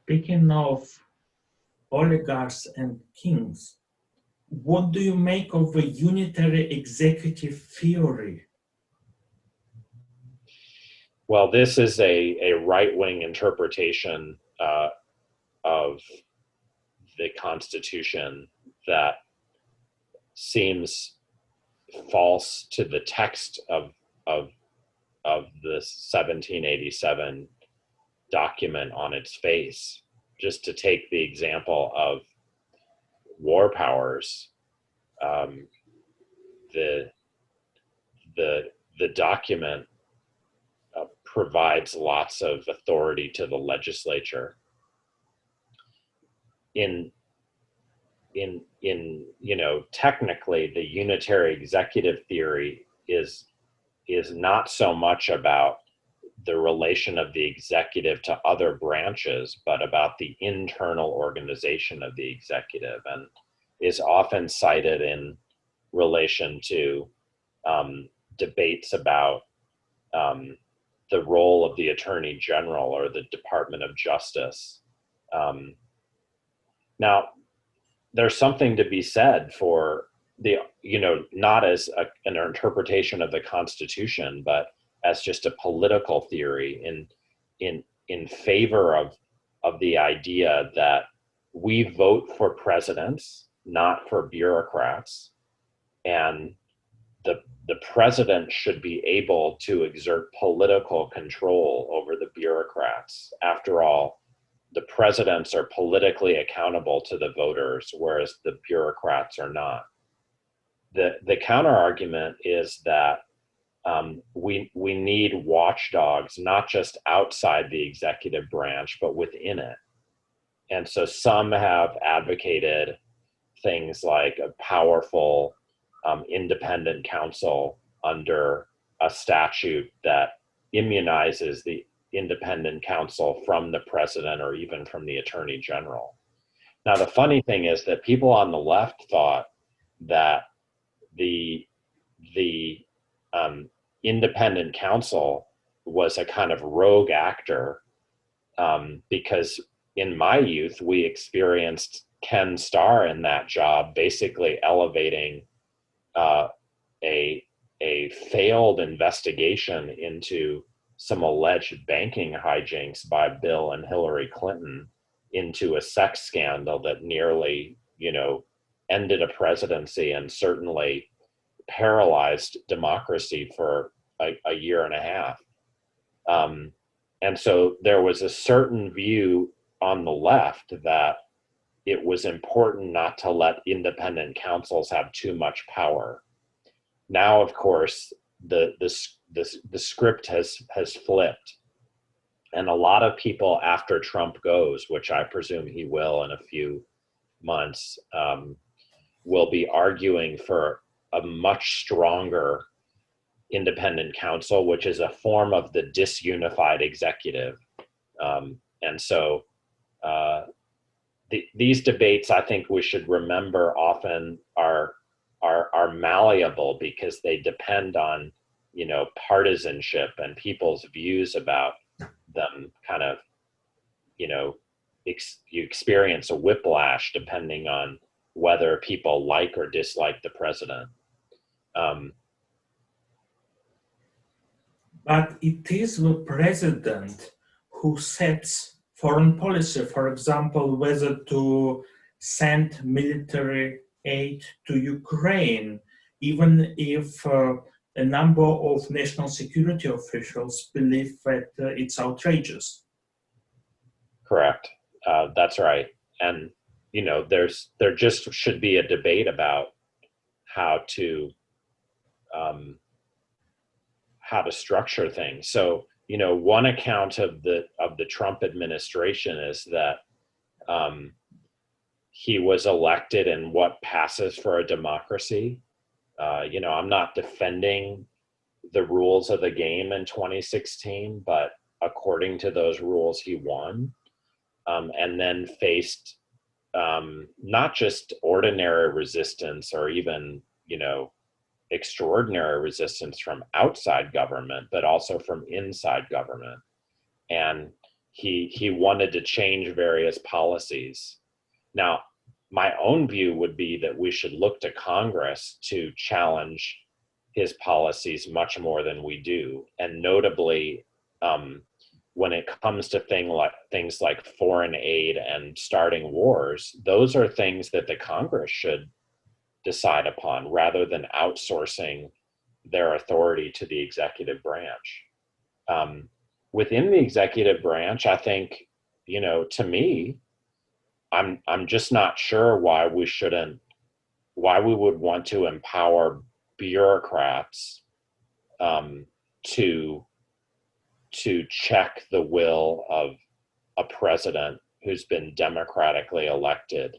Speaking of oligarchs and kings, what do you make of the unitary executive theory? Well, this is a right-wing interpretation of the Constitution that seems false to the text of the 1787 document on its face. Just to take the example of war powers, the document provides lots of authority to the legislature. In technically, the unitary executive theory is not so much about the relation of the executive to other branches, but about the internal organization of the executive, and is often cited in relation to debates about the role of the Attorney General or the Department of Justice. Now, there's something to be said for the, not as an interpretation of the Constitution, but as just a political theory in favor of the idea that we vote for presidents, not for bureaucrats, and the president should be able to exert political control over the bureaucrats. After all, the presidents are politically accountable to the voters, whereas the bureaucrats are not. The counter argument is that we need watchdogs, not just outside the executive branch, but within it. And so some have advocated things like a powerful independent counsel under a statute that immunizes the independent counsel from the president or even from the attorney general. Now, the funny thing is that people on the left thought that the independent counsel was a kind of rogue actor, because in my youth, we experienced Ken Starr in that job, basically elevating a failed investigation into some alleged banking hijinks by Bill and Hillary Clinton into a sex scandal that nearly, ended a presidency and certainly paralyzed democracy for a year and a half. And so there was a certain view on the left that it was important not to let independent counsels have too much power. Now, of course, the script has flipped, and a lot of people after Trump goes, which I presume he will in a few months, will be arguing for a much stronger independent counsel, which is a form of the disunified executive. And so these debates, I think we should remember, often are malleable because they depend on, partisanship and people's views about them. Kind of, you experience a whiplash depending on whether people like or dislike the president. But it is the president who sets foreign policy, for example, whether to send military aid to Ukraine, even if a number of national security officials believe that it's outrageous. Correct. That's right. And, there just should be a debate about how to structure things. So, one account of the Trump administration is that he was elected in what passes for a democracy. I'm not defending the rules of the game in 2016, but according to those rules, he won, and then faced not just ordinary resistance or even, extraordinary resistance from outside government, but also from inside government. And he wanted to change various policies. Now, my own view would be that we should look to Congress to challenge his policies much more than we do, and notably when it comes to things like foreign aid and starting wars, those are things that the Congress should decide upon rather than outsourcing their authority to the executive branch. Within the executive branch, I think, to me, I'm just not sure why we would want to empower bureaucrats to check the will of a president who's been democratically elected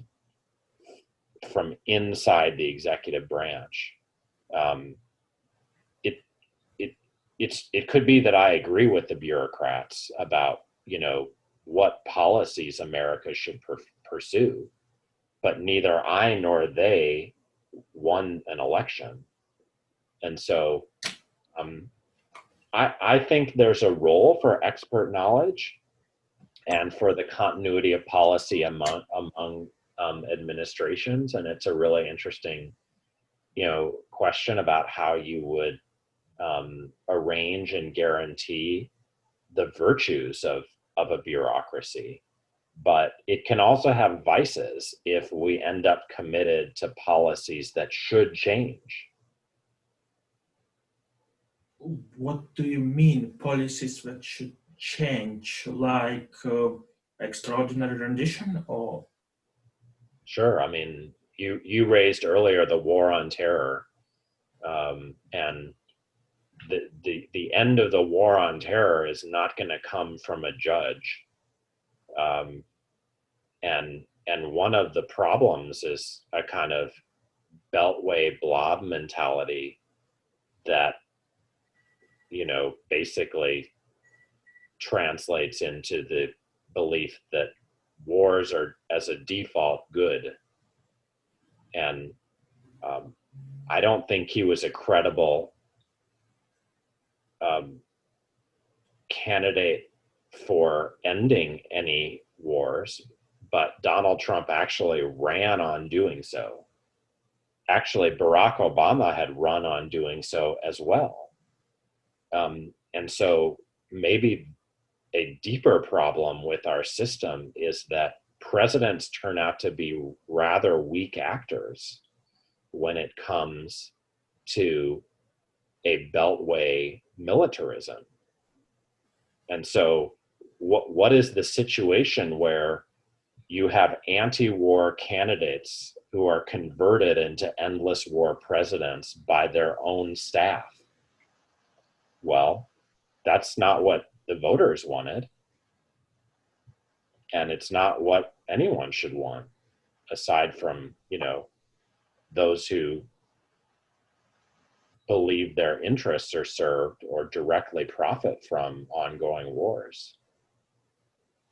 from inside the executive branch. It could be that I agree with the bureaucrats about what policies America should pursue, but neither I nor they won an election, and so I think there's a role for expert knowledge and for the continuity of policy among administrations, and it's a really interesting question about how you would arrange and guarantee the virtues of a bureaucracy. But it can also have vices if we end up committed to policies that should change. What do you mean, policies that should change, like extraordinary rendition, or? Sure. I mean, you raised earlier the war on terror, and the end of the war on terror is not going to come from a judge. And one of the problems is a kind of beltway blob mentality that basically translates into the belief that wars are as a default good. And I don't think he was a credible candidate for ending any wars, but Donald Trump actually ran on doing so. Actually, Barack Obama had run on doing so as well. And so maybe a deeper problem with our system is that presidents turn out to be rather weak actors when it comes to a beltway militarism. And so what is the situation where you have anti-war candidates who are converted into endless war presidents by their own staff? Well, that's not what the voters wanted. And it's not what anyone should want, aside from, those who believe their interests are served or directly profit from ongoing wars.